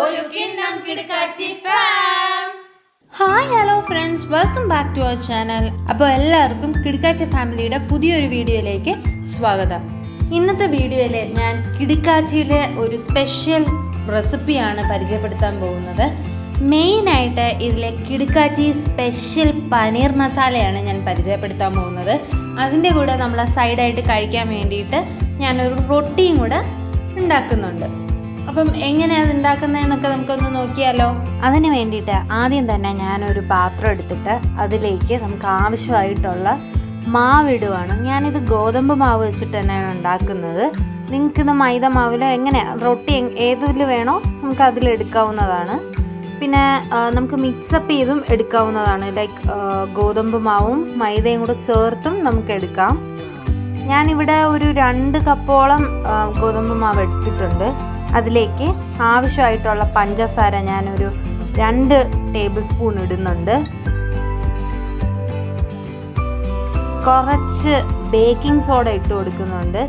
ഒരു കിണ്ണം കിടുക്കാച്ചി farm. Hi hello friends, welcome back to our channel. അപ്പോൾ എല്ലാവർക്കും കിടുക്കാച്ചി ഫാമിലിയുടെ പുതിയൊരു വീഡിയോയിലേക്ക് സ്വാഗതം. ഇന്നത്തെ വീഡിയോയിൽ ഞാൻ കിടുക്കാച്ചിയിലെ ഒരു സ്പെഷ്യൽ റെസിപ്പിയാണ് പരിചയപ്പെടുത്താൻ പോകുന്നത്. മെയിനായിട്ട് ഇതിലെ കിടുക്കാച്ചി സ്പെഷ്യൽ പനീർ മസാലയാണ് ഞാൻ പരിചയപ്പെടുത്താൻ പോകുന്നത്. അതിൻ്റെ കൂടെ നമ്മൾ സൈഡായിട്ട് കഴിക്കാൻ വേണ്ടിയിട്ട് ഞാനൊരു റൊട്ടിയും കൂടെ ഉണ്ടാക്കുന്നുണ്ട്. അപ്പം എങ്ങനെയാണ് അത് ഉണ്ടാക്കുന്നതെന്നൊക്കെ നമുക്കൊന്ന് നോക്കിയാലോ. അതിന് വേണ്ടിയിട്ട് ആദ്യം തന്നെ ഞാനൊരു പാത്രം എടുത്തിട്ട് അതിലേക്ക് നമുക്ക് ആവശ്യമായിട്ടുള്ള മാവിടുവാണ്. ഞാനിത് ഗോതമ്പ് മാവ് വെച്ചിട്ട് തന്നെയാണ് ഉണ്ടാക്കുന്നത്. നിങ്ങൾക്കിത് മൈദ മാവിലോ എങ്ങനെയാണ് റൊട്ടി ഏതിൽ വേണോ നമുക്ക് അതിലെടുക്കാവുന്നതാണ്. പിന്നെ നമുക്ക് മിക്സപ്പ് ചെയ്തും എടുക്കാവുന്നതാണ്. ലൈക്ക് ഗോതമ്പ് മാവും മൈദയും കൂടെ ചേർത്തും നമുക്ക് എടുക്കാം. ഞാനിവിടെ ഒരു 2 കപ്പോളം ഗോതമ്പ് മാവ് എടുത്തിട്ടുണ്ട്. അതിലേക്ക് ആവശ്യമായിട്ടുള്ള പഞ്ചസാര ഞാനൊരു 2 ടേബിൾ സ്പൂൺ ഇടുന്നുണ്ട്. കുറച്ച് ബേക്കിംഗ് സോഡ ഇട്ട് കൊടുക്കുന്നുണ്ട്.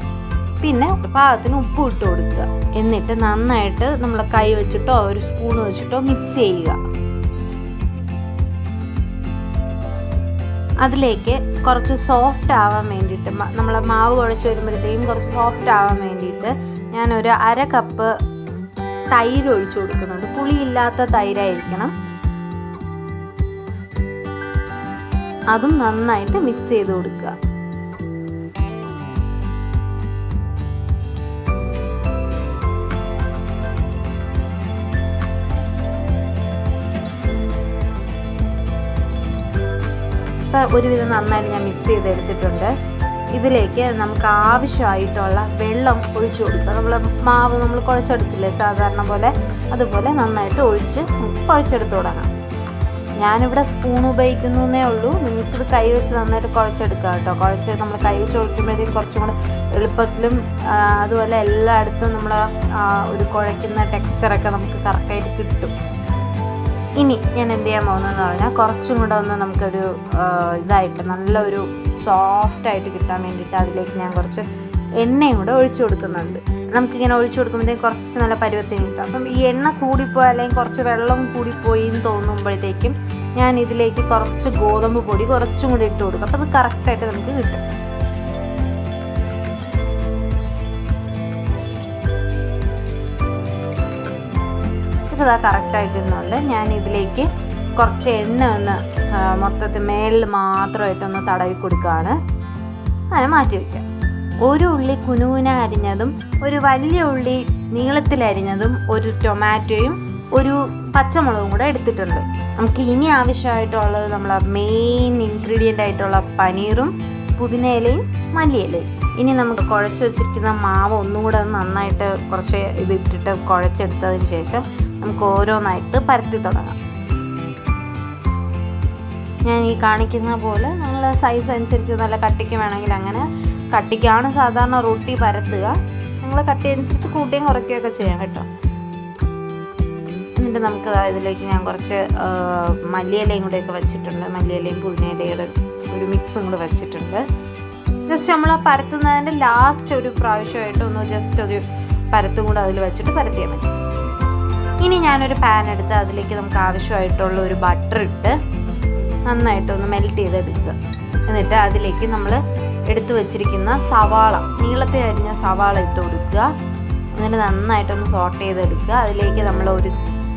പിന്നെ പാകത്തിന് ഉപ്പ് ഇട്ട് കൊടുക്കുക. എന്നിട്ട് നന്നായിട്ട് നമ്മൾ കൈ വെച്ചിട്ടോ ഒരു സ്പൂൺ വെച്ചിട്ടോ മിക്സ് ചെയ്യുക. അതിലേക്ക് കുറച്ച് സോഫ്റ്റ് ആവാൻ വേണ്ടിയിട്ട്, നമ്മളെ മാവ് കുഴച്ച് വരുമ്പോഴത്തേക്കും കുറച്ച് സോഫ്റ്റ് ആവാൻ വേണ്ടിയിട്ട് ഞാനൊരു 1/2 കപ്പ് തൈര് ഒഴിച്ചു കൊടുക്കുന്നുണ്ട്. പുളിയില്ലാത്ത തൈരായിരിക്കണം. അതും നന്നായിട്ട് മിക്സ് ചെയ്ത് കൊടുക്കുക. ഒരുവിധം നന്നായിട്ട് ഞാൻ മിക്സ് ചെയ്തെടുത്തിട്ടുണ്ട്. ഇതിലേക്ക് നമുക്ക് ആവശ്യമായിട്ടുള്ള വെള്ളം ഒഴിച്ചു കൊടുക്കുക. നമ്മൾ കുഴച്ചെടുക്കില്ലേ സാധാരണ പോലെ, അതുപോലെ നന്നായിട്ട് ഒഴിച്ച് കുഴച്ചെടുത്ത് തുടങ്ങാം. ഞാനിവിടെ സ്പൂൺ ഉപയോഗിക്കുന്നേ ഉള്ളൂ. നിങ്ങൾക്കിത് കൈ വെച്ച് നന്നായിട്ട് കുഴച്ചെടുക്കുക കേട്ടോ. നമ്മൾ കൈ വെച്ച് ഒഴിക്കുമ്പോഴത്തേക്കും കുറച്ചും കൂടെ എളുപ്പത്തിലും അതുപോലെ എല്ലായിടത്തും നമ്മൾ ഒരു കുഴയ്ക്കുന്ന ടെക്സ്ചറൊക്കെ നമുക്ക് കറക്റ്റായിട്ട് കിട്ടും. ഇനി ഞാൻ എന്ത് ചെയ്യാൻ പോകുന്നതെന്ന് പറഞ്ഞാൽ കുറച്ചും കൂടെ ഒന്ന് നമുക്കൊരു ഇതായിട്ട് നല്ലൊരു സോഫ്റ്റായിട്ട് കിട്ടാൻ വേണ്ടിയിട്ട് അതിലേക്ക് ഞാൻ കുറച്ച് എണ്ണയും കൂടെ ഒഴിച്ചു കൊടുക്കുന്നുണ്ട്. നമുക്കിങ്ങനെ ഒഴിച്ചു കൊടുക്കുമ്പോഴത്തേക്കും കുറച്ച് നല്ല പരുവത്തിന് കിട്ടും. അപ്പം ഈ എണ്ണ കൂടിപ്പോയി അല്ലെങ്കിൽ കുറച്ച് വെള്ളം കൂടിപ്പോയി എന്ന് തോന്നുമ്പോഴത്തേക്കും ഞാൻ ഇതിലേക്ക് കുറച്ച് ഗോതമ്പ് പൊടി കുറച്ചും കൂടി ഇട്ട് കൊടുക്കും. അപ്പം അത് കറക്റ്റായിട്ട് നമുക്ക് കിട്ടും. ഇപ്പോൾ ഇതാ കറക്റ്റായിരിക്കുന്നുണ്ട്. ഞാൻ ഇതിലേക്ക് കുറച്ച് എണ്ണ ഒന്ന് മൊത്തത്തിൽ മേളിൽ മാത്രമായിട്ടൊന്ന് തടവി കൊടുക്കുകയാണ്. അങ്ങനെ മാറ്റി വയ്ക്കാം. ഒരു ഉള്ളി കുനുകുന അരിഞ്ഞതും ഒരു വലിയ ഉള്ളി നീളത്തിലരിഞ്ഞതും ഒരു ടൊമാറ്റോയും ഒരു പച്ചമുളകും കൂടെ എടുത്തിട്ടുണ്ട്. നമുക്ക് ഇനി ആവശ്യമായിട്ടുള്ളത് നമ്മളെ മെയിൻ ഇൻഗ്രീഡിയൻ്റ് ആയിട്ടുള്ള പനീറും പുതിനയിലയും മല്ലിയിലയും. ഇനി നമുക്ക് കുഴച്ച് വെച്ചിരിക്കുന്ന മാവ് ഒന്നും കൂടെ നന്നായിട്ട് കുറച്ച് ഇതിട്ടിട്ട് കുഴച്ചെടുത്തതിന് ശേഷം നമുക്ക് ഓരോന്നായിട്ട് പരത്തി തുടങ്ങാം. ഞാൻ ഈ കാണിക്കുന്ന പോലെ നമ്മൾ സൈസ് അനുസരിച്ച് നല്ല കട്ടിക്ക് വേണമെങ്കിൽ അങ്ങനെ കട്ടിക്കാണ് സാധാരണ റൊട്ടി പരത്തുക. നിങ്ങൾ കട്ടി അനുസരിച്ച് കൂട്ടുകയും കുറയ്ക്കുകയൊക്കെ ചെയ്യാം കേട്ടോ. എന്നിട്ട് നമുക്ക് ഇതിലേക്ക് ഞാൻ കുറച്ച് മല്ലിയിലയും കൂടെയൊക്കെ വെച്ചിട്ടുണ്ട്. മല്ലിയിലയും പുതിനയിലയുടെ ഒരു മിക്സും കൂടെ വെച്ചിട്ടുണ്ട്. ജസ്റ്റ് നമ്മൾ പരത്തുന്നതിൻ്റെ ലാസ്റ്റ് ഒരു പ്രാവശ്യമായിട്ട് ഒന്ന് ജസ്റ്റ് ഒരു പരത്തും കൂടെ അതിൽ വെച്ചിട്ട് പരത്തിയാൽ മതി. ഇനി ഞാനൊരു പാൻ എടുത്ത് അതിലേക്ക് നമുക്ക് ആവശ്യമായിട്ടുള്ള ഒരു ബട്ടർ ഇട്ട് നന്നായിട്ടൊന്ന് മെൽറ്റ് ചെയ്തെടുക്കുക. എന്നിട്ട് അതിലേക്ക് നമ്മൾ എടുത്തു വെച്ചിരിക്കുന്ന സവാള, നീളത്തിൽ അരിഞ്ഞ സവാള ഇട്ട് കൊടുക്കുക. എന്നിട്ട് നന്നായിട്ടൊന്ന് സോട്ട് ചെയ്തെടുക്കുക. അതിലേക്ക് നമ്മൾ ഒരു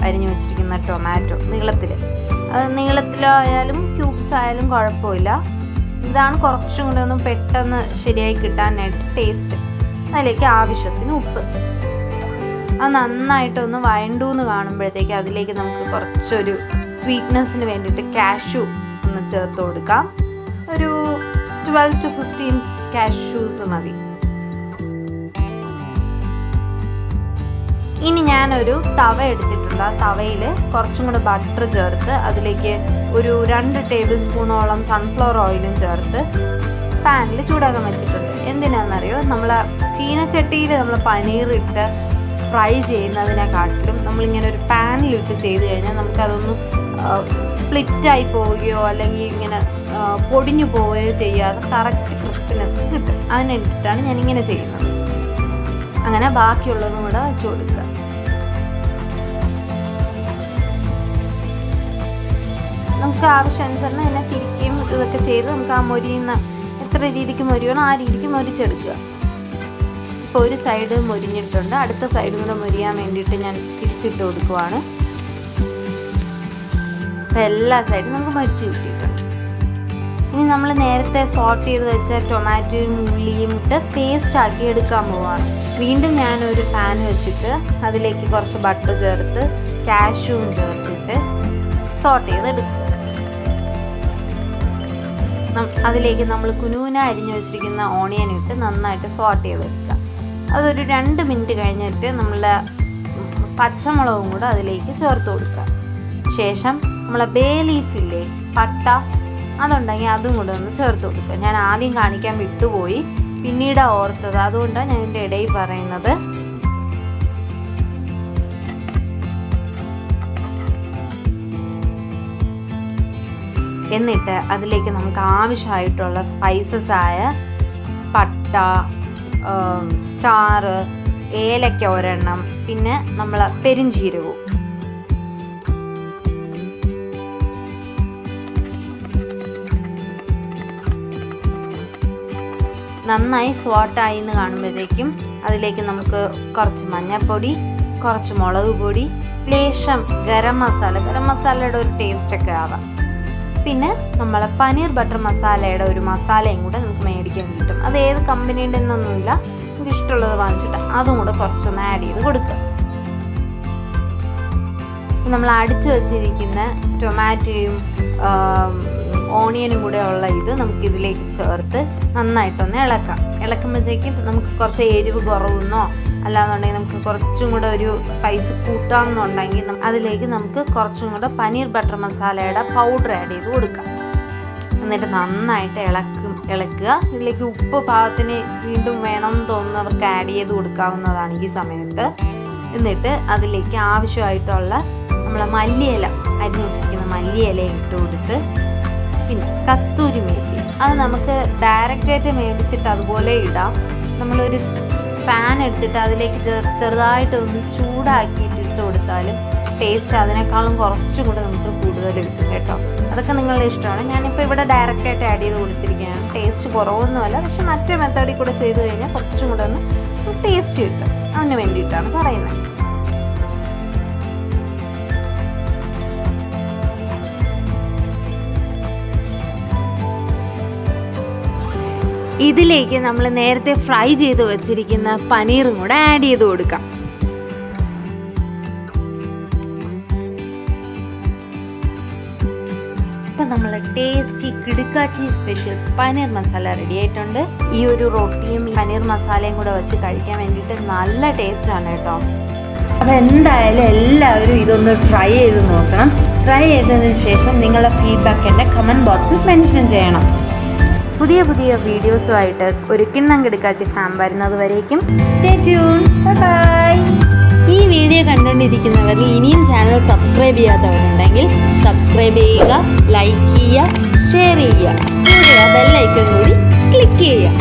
അരിഞ്ഞു വെച്ചിരിക്കുന്ന ടൊമാറ്റോ നീളത്തിലായാലും ക്യൂബ്സ് ആയാലും കുഴപ്പമില്ല. ഇതാണ് കുറച്ചും കൂടെ ഒന്ന് പെട്ടെന്ന് ശരിയായി കിട്ടാനായിട്ട് ടേസ്റ്റ്. അതിലേക്ക് ആവശ്യത്തിന് ഉപ്പ്. അത് നന്നായിട്ടൊന്ന് വഴണ്ടൂന്ന് കാണുമ്പോഴത്തേക്ക് അതിലേക്ക് നമുക്ക് കുറച്ചൊരു സ്വീറ്റ്നെസ്സിന് വേണ്ടിയിട്ട് കാഷ്യൂ ഒന്ന് ചേർത്ത് കൊടുക്കാം. ഒരു 12 to 15 കാഷ്യൂസ് മതി. ഇനി ഞാനൊരു തവ എടുത്തിട്ടുണ്ട്. ആ തവയിൽ കുറച്ചും കൂടെ ബട്ടർ ചേർത്ത് അതിലേക്ക് ഒരു 2 ടേബിൾ സ്പൂണോളം സൺഫ്ലവർ ഓയിലും ചേർത്ത് പാനിൽ ചൂടാക്കാൻ വെച്ചിട്ടുണ്ട്. എന്തിനാണെന്നറിയോ, നമ്മൾ ചീനച്ചട്ടിയിൽ നമ്മൾ പനീർ ഇട്ട് ഫ്രൈ ചെയ്യുന്നതിനെക്കാട്ടിലും നമ്മളിങ്ങനെ ഒരു പാനിലിട്ട് ചെയ്ത് കഴിഞ്ഞാൽ നമുക്കതൊന്നും സ്പ്ലിറ്റായി പോവുകയോ അല്ലെങ്കിൽ ഇങ്ങനെ പൊടിഞ്ഞു പോവുകയോ ചെയ്യാതെ കറക്റ്റ് ക്രിസ്പിനെസ് കിട്ടും. അതിന് വേണ്ടിയിട്ടാണ് ഞാനിങ്ങനെ ചെയ്യുന്നത്. അങ്ങനെ ബാക്കിയുള്ളതും കൂടെ വെച്ച് കൊടുക്കുക. നമുക്ക് ആവശ്യാനുസരണം അതിനെ തിരിക്കുകയും ഇതൊക്കെ ചെയ്ത് നമുക്ക് ആ മൊരിയുന്ന എത്ര രീതിക്ക് മൊരിയണോ ആ രീതിക്ക് മൊരിച്ചെടുക്കുക. ഇപ്പോൾ ഒരു സൈഡ് മൊരിഞ്ഞിട്ടുണ്ട്, അടുത്ത സൈഡും കൂടെ മൊരിയാൻ വേണ്ടിയിട്ട് ഞാൻ തിരിച്ചിട്ട് കൊടുക്കുവാണ്. അപ്പോൾ എല്ലാ സൈഡും നമുക്ക് മൊരിച്ച് കിട്ടിയിട്ടുണ്ട്. ഇനി നമ്മൾ നേരത്തെ സോട്ട് ചെയ്ത് വെച്ച ടൊമാറ്റോയും ഉള്ളിയും ഇട്ട് പേസ്റ്റ് ആക്കി എടുക്കാൻ പോവാണ്. വീണ്ടും ഞാനൊരു പാൻ വെച്ചിട്ട് അതിലേക്ക് കുറച്ച് ബട്ടർ ചേർത്ത് കാഷ്യൂവും ചേർത്തിട്ട് സോട്ട് ചെയ്തെടുക്കുക. അതിലേക്ക് നമ്മൾ കുനുകുന അരിഞ്ഞു വെച്ചിരിക്കുന്ന ഓണിയൻ ഇട്ട് നന്നായിട്ട് സോട്ട് ചെയ്തെടുക്കുക. അതൊരു 2 മിനിറ്റ് കഴിഞ്ഞിട്ട് നമ്മൾ പച്ചമുളകും കൂടെ അതിലേക്ക് ചേർത്ത് കൊടുക്കുക. ശേഷം നമ്മളെ ബേ ലീഫില്ലേ, പട്ട, അതുണ്ടെങ്കിൽ അതും കൂടെ ഒന്ന് ചേർത്ത് കൊടുക്കുക. ഞാൻ ആദ്യം കാണിക്കാൻ വിട്ടുപോയി, പിന്നീട് ഓർത്തത്, അതുകൊണ്ടാണ് ഞാൻ ഇതിൻ്റെ ഇടയിൽ പറയുന്നത്. എന്നിട്ട് അതിലേക്ക് നമുക്ക് ആവശ്യമായിട്ടുള്ള സ്പൈസസ് ആയ പട്ട, സ്റ്റാർ, ഏലക്ക ഒരെണ്ണം, പിന്നെ നമ്മൾ പെരുംജീരകവും നന്നായി സ്വാട്ടായി എന്ന് കാണുമ്പോഴത്തേക്കും അതിലേക്ക് നമുക്ക് കുറച്ച് മഞ്ഞൾപ്പൊടി, കുറച്ച് മുളക് പൊടി, ലേശം ഗരം മസാലയുടെ ഒരു ടേസ്റ്റൊക്കെ ആവാം. പിന്നെ നമ്മൾ പനീർ ബട്ടർ മസാലയുടെ ഒരു മസാലയും കൂടെ നമുക്ക് മേടിക്കാൻ കിട്ടും. അത് ഏത് കമ്പനിയുടെ എന്നൊന്നുമില്ല, നമുക്ക് ഇഷ്ടമുള്ളത് വാങ്ങിച്ചിട്ട് അതും കൂടെ കുറച്ചൊന്ന് ആഡ് ചെയ്ത് കൊടുക്കുക. നമ്മൾ അടിച്ചു വച്ചിരിക്കുന്ന ടൊമാറ്റോയും ഓണിയനും കൂടെ ഉള്ള ഇത് നമുക്കിതിലേക്ക് ചേർത്ത് നന്നായിട്ടൊന്ന് ഇളക്കുമ്പോഴത്തേക്കും നമുക്ക് കുറച്ച് എരിവ് കുറവെന്നോ അല്ലാന്നുണ്ടെങ്കിൽ നമുക്ക് കുറച്ചും കൂടെ ഒരു സ്പൈസ് കൂട്ടാമെന്നുണ്ടെങ്കിൽ അതിലേക്ക് നമുക്ക് കുറച്ചും കൂടെ പനീർ ബട്ടർ മസാലയുടെ പൗഡർ ആഡ് ചെയ്ത് കൊടുക്കാം. എന്നിട്ട് നന്നായിട്ട് ഇളക്കുക. ഇതിലേക്ക് ഉപ്പ് പാകത്തിന് വീണ്ടും വേണമെന്ന് തോന്നുന്നവർക്ക് ആഡ് ചെയ്ത് കൊടുക്കാവുന്നതാണ് ഈ സമയത്ത്. എന്നിട്ട് അതിലേക്ക് ആവശ്യമായിട്ടുള്ള നമ്മളെ മല്ലിയില, അരിഞ്ഞു വെച്ചിരിക്കുന്ന മല്ലിയില ഇട്ട് കൊടുത്ത്, പിന്നെ കസ്തൂരി മേത്തി, അത് നമുക്ക് ഡയറക്റ്റായിട്ട് മേടിച്ചിട്ട് അതുപോലെ ഇടാം. നമ്മളൊരു പാൻ എടുത്തിട്ട് അതിലേക്ക് ചെറുതായിട്ടൊന്ന് ചൂടാക്കിയിട്ട് ഇട്ട് കൊടുത്താലും ടേസ്റ്റ് അതിനേക്കാളും കുറച്ചും കൂടെ നമുക്ക് കൂടുതൽ കിട്ടും കേട്ടോ. അതൊക്കെ നിങ്ങളുടെ ഇഷ്ടമാണ്. ഞാനിപ്പോൾ ഇവിടെ ഡയറക്റ്റായിട്ട് ആഡ് ചെയ്ത് കൊടുത്തിരിക്കുകയാണ്. ടേസ്റ്റ് കുറവൊന്നുമല്ല, പക്ഷെ മറ്റേ മെത്തേഡിൽ കൂടെ ചെയ്ത് കഴിഞ്ഞാൽ കുറച്ചും കൂടെ ഒന്ന് ടേസ്റ്റ് കിട്ടും. അതിന് വേണ്ടിയിട്ടാണ് പറയുന്നത്. ഇതിലേക്ക് നമ്മൾ നേരത്തെ ഫ്രൈ ചെയ്ത് വെച്ചിരിക്കുന്ന പനീറും കൂടെ ആഡ് ചെയ്ത് കൊടുക്കാം. ഇപ്പം നമ്മൾ ടേസ്റ്റി കിടുക്കാച്ചി സ്പെഷ്യൽ പനീർ മസാല റെഡി ആയിട്ടുണ്ട്. ഈ ഒരു റൊട്ടിയും പനീർ മസാലയും കൂടെ വെച്ച് കഴിക്കാൻ വേണ്ടിയിട്ട് നല്ല ടേസ്റ്റാണ് കേട്ടോ. അപ്പോൾ എന്തായാലും എല്ലാവരും ഇതൊന്ന് ട്രൈ ചെയ്ത് നോക്കണം. ട്രൈ ചെയ്തതിന് ശേഷം നിങ്ങളുടെ ഫീഡ്ബാക്ക് എൻ്റെ കമൻറ്റ് ബോക്സിൽ മെൻഷൻ ചെയ്യണം. പുതിയ വീഡിയോസുമായിട്ട് ഒരു കിണ്ണം കിടുക്കാച്ചി ഫാം വരുന്നത് വരേക്കും സ്റ്റേ ട്യൂൺ. ബൈ. ഈ വീഡിയോ കണ്ടുകൊണ്ടിരിക്കുന്നവരിൽ ഇനിയും ചാനൽ സബ്സ്ക്രൈബ് ചെയ്യാത്തവരുണ്ടെങ്കിൽ സബ്സ്ക്രൈബ് ചെയ്യുക, ലൈക്ക് ചെയ്യുക, ഷെയർ ചെയ്യുക, കൂടെ ബെൽ ഐക്കൺ കൂടി ക്ലിക്ക് ചെയ്യുക.